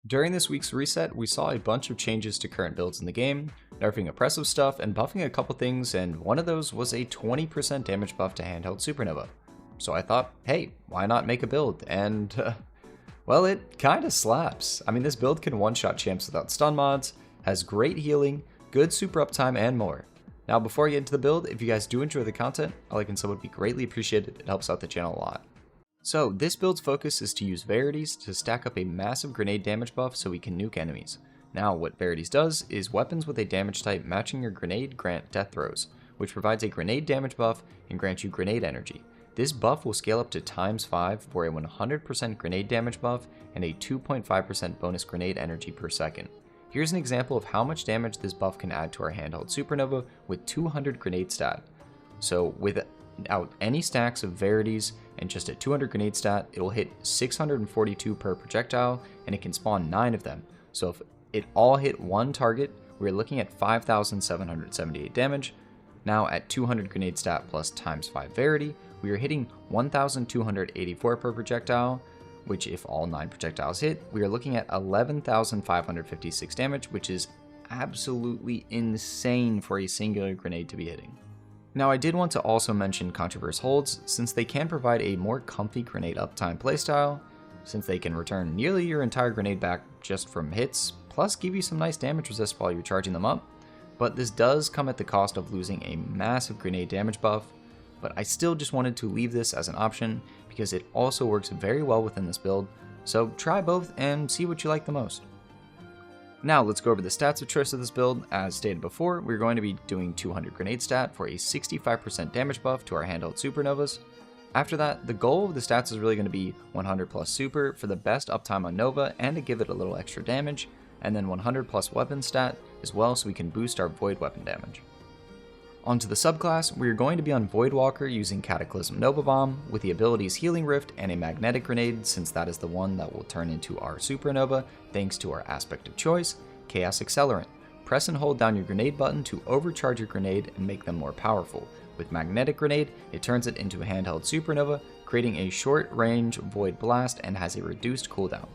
During this week's reset, we saw a bunch of changes to current builds in the game, nerfing oppressive stuff and buffing a couple things, and one of those was a 20% damage buff to Handheld Supernova. So I thought, hey, why not make a build? And, well, it kinda slaps. I mean, this build can one-shot champs without stun mods, has great healing, good super uptime, and more. Now, before I get into the build, if you guys do enjoy the content, a like and sub would be greatly appreciated. It helps out the channel a lot. So, this build's focus is to use Verities to stack up a massive grenade damage buff so we can nuke enemies. Now, what Verities does is weapons with a damage type matching your grenade grant death throws, which provides a grenade damage buff and grants you grenade energy. This buff will scale up to ×5 for a 100% grenade damage buff and a 2.5% bonus grenade energy per second. Here's an example of how much damage this buff can add to our Handheld Supernova with 200 grenade stat. So without any stacks of Verities and just a 200 grenade stat, it will hit 642 per projectile and it can spawn 9 of them. So if it all hit one target, we're looking at 5,778 damage. Now at 200 grenade stat plus ×5 Verity, we are hitting 1,284 per projectile, which if all 9 projectiles hit, we are looking at 11,556 damage, which is absolutely insane for a singular grenade to be hitting. Now I did want to also mention Controverse Holds, since they can provide a more comfy grenade uptime playstyle, since they can return nearly your entire grenade back just from hits, plus give you some nice damage resist while you're charging them up, but this does come at the cost of losing a massive grenade damage buff, but I still just wanted to leave this as an option because it also works very well within this build, so try both and see what you like the most. Now let's go over the stats of choice of this build. As stated before, we're going to be doing 200 grenade stat for a 65% damage buff to our Handheld Supernovas. After that, the goal of the stats is really going to be 100 plus super for the best uptime on Nova and to give it a little extra damage, and then 100 plus weapon stat as well so we can boost our void weapon damage. Onto the subclass, we are going to be on Voidwalker using Cataclysm Nova Bomb with the abilities Healing Rift and a Magnetic Grenade, since that is the one that will turn into our Supernova thanks to our aspect of choice, Chaos Accelerant. Press and hold down your grenade button to overcharge your grenade and make them more powerful. With Magnetic Grenade, it turns it into a Handheld Supernova, creating a short range Void Blast and has a reduced cooldown.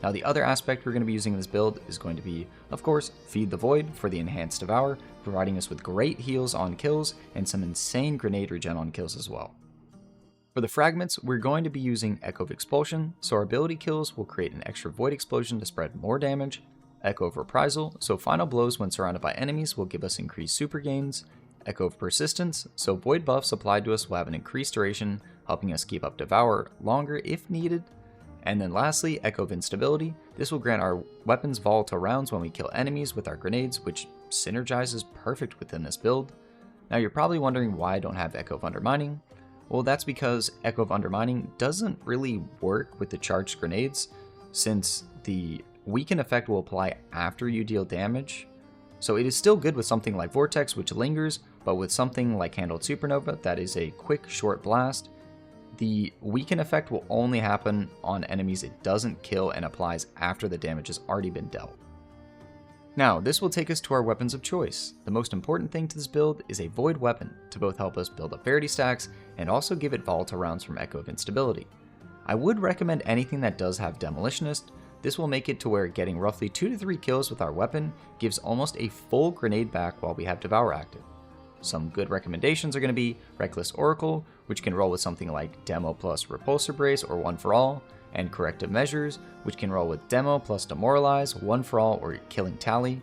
Now the other aspect we're going to be using in this build is going to be, of course, Feed the Void for the Enhanced Devour, providing us with great heals on kills and some insane grenade regen on kills as well. For the fragments, we're going to be using Echo of Expulsion, so our ability kills will create an extra Void Explosion to spread more damage, Echo of Reprisal, so final blows when surrounded by enemies will give us increased super gains, Echo of Persistence, so Void buffs applied to us will have an increased duration, helping us keep up Devour longer if needed. And then lastly, Echo of Instability. This will grant our weapons volatile rounds when we kill enemies with our grenades, which synergizes perfect within this build. Now you're probably wondering why I don't have Echo of Undermining. Well, that's because Echo of Undermining doesn't really work with the charged grenades, since the weaken effect will apply after you deal damage. So it is still good with something like Vortex, which lingers, but with something like Handheld Supernova, that is a quick, short blast, the weaken effect will only happen on enemies it doesn't kill and applies after the damage has already been dealt. Now, this will take us to our weapons of choice. The most important thing to this build is a Void weapon to both help us build up Verity stacks and also give it volatile rounds from Echo of Instability. I would recommend anything that does have Demolitionist. This will make it to where getting roughly 2 to 3 kills with our weapon gives almost a full grenade back while we have Devour active. Some good recommendations are going to be Reckless Oracle, which can roll with something like Demo plus Repulsor Brace or One for All, and Corrective Measures, which can roll with Demo plus Demoralize, One for All, or Killing Tally.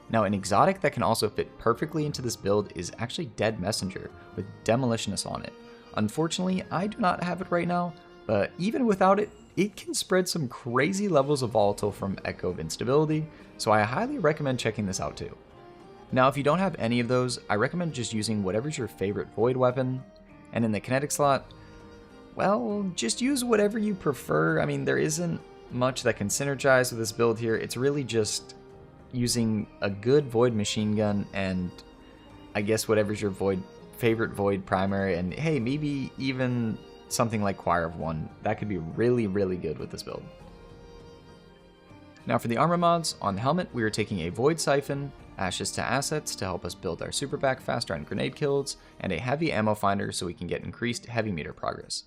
Now an exotic that can also fit perfectly into this build is actually Dead Messenger, with Demolitionist on it. Unfortunately, I do not have it right now, but even without it, it can spread some crazy levels of volatile from Echo of Instability, so I highly recommend checking this out too. Now if you don't have any of those, I recommend just using whatever's your favorite Void weapon, and in the kinetic slot, well, just use whatever you prefer. I mean, there isn't much that can synergize with this build here. It's really just using a good Void machine gun and I guess whatever's your favorite Void primary, and hey, maybe even something like Choir of One. That could be really, really good with this build. Now for the armor mods, on the helmet we are taking a Void Siphon, Ashes to Assets to help us build our super back faster on grenade kills, and a Heavy Ammo Finder so we can get increased heavy meter progress.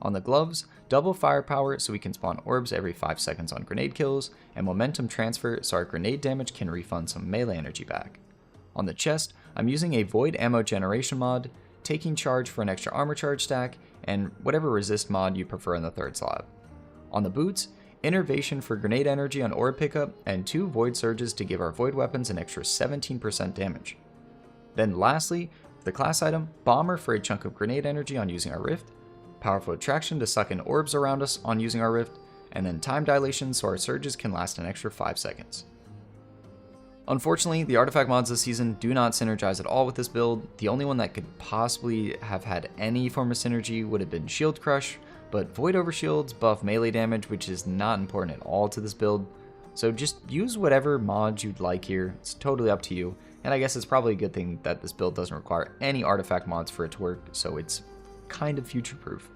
On the gloves, double firepower so we can spawn orbs every 5 seconds on grenade kills, and momentum transfer so our grenade damage can refund some melee energy back. On the chest, I'm using a void ammo generation mod, taking charge for an extra armor charge stack, and whatever resist mod you prefer in the third slot. On the boots, innervation for grenade energy on orb pickup, and 2 void surges to give our void weapons an extra 17% damage. Then lastly, for the class item, bomber for a chunk of grenade energy on using our rift, powerful attraction to suck in orbs around us on using our rift, and then time dilation so our surges can last an extra 5 seconds. Unfortunately, the artifact mods this season do not synergize at all with this build. The only one that could possibly have had any form of synergy would have been Shield Crush, but Void Overshields buff melee damage, which is not important at all to this build. So just use whatever mods you'd like here, it's totally up to you, and I guess it's probably a good thing that this build doesn't require any artifact mods for it to work, so it's kind of future-proof.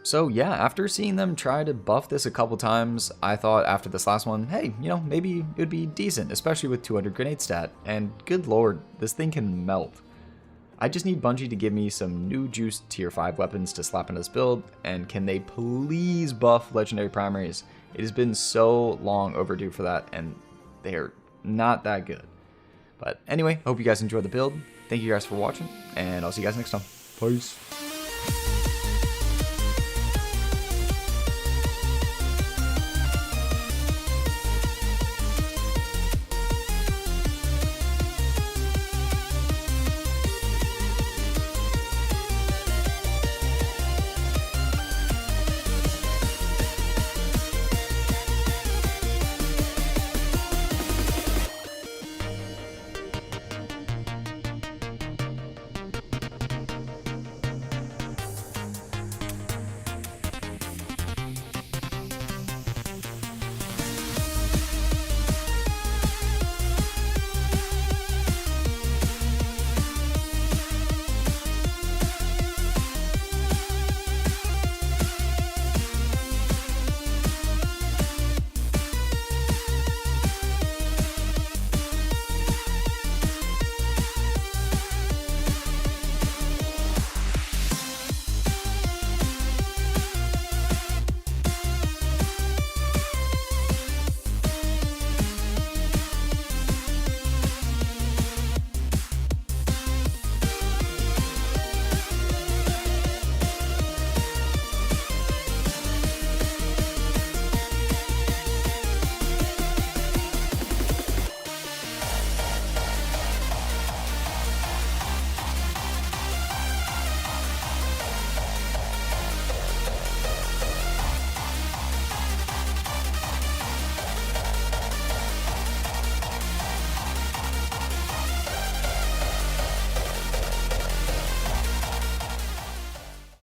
So yeah, after seeing them try to buff this a couple times, I thought after this last one, hey, maybe it would be decent, especially with 200 grenade stat, and good lord, this thing can melt. I just need Bungie to give me some new juiced tier 5 weapons to slap into this build, and can they please buff legendary primaries? It has been so long overdue for that, and they are not that good. But anyway, hope you guys enjoyed the build. Thank you guys for watching, and I'll see you guys next time. Peace.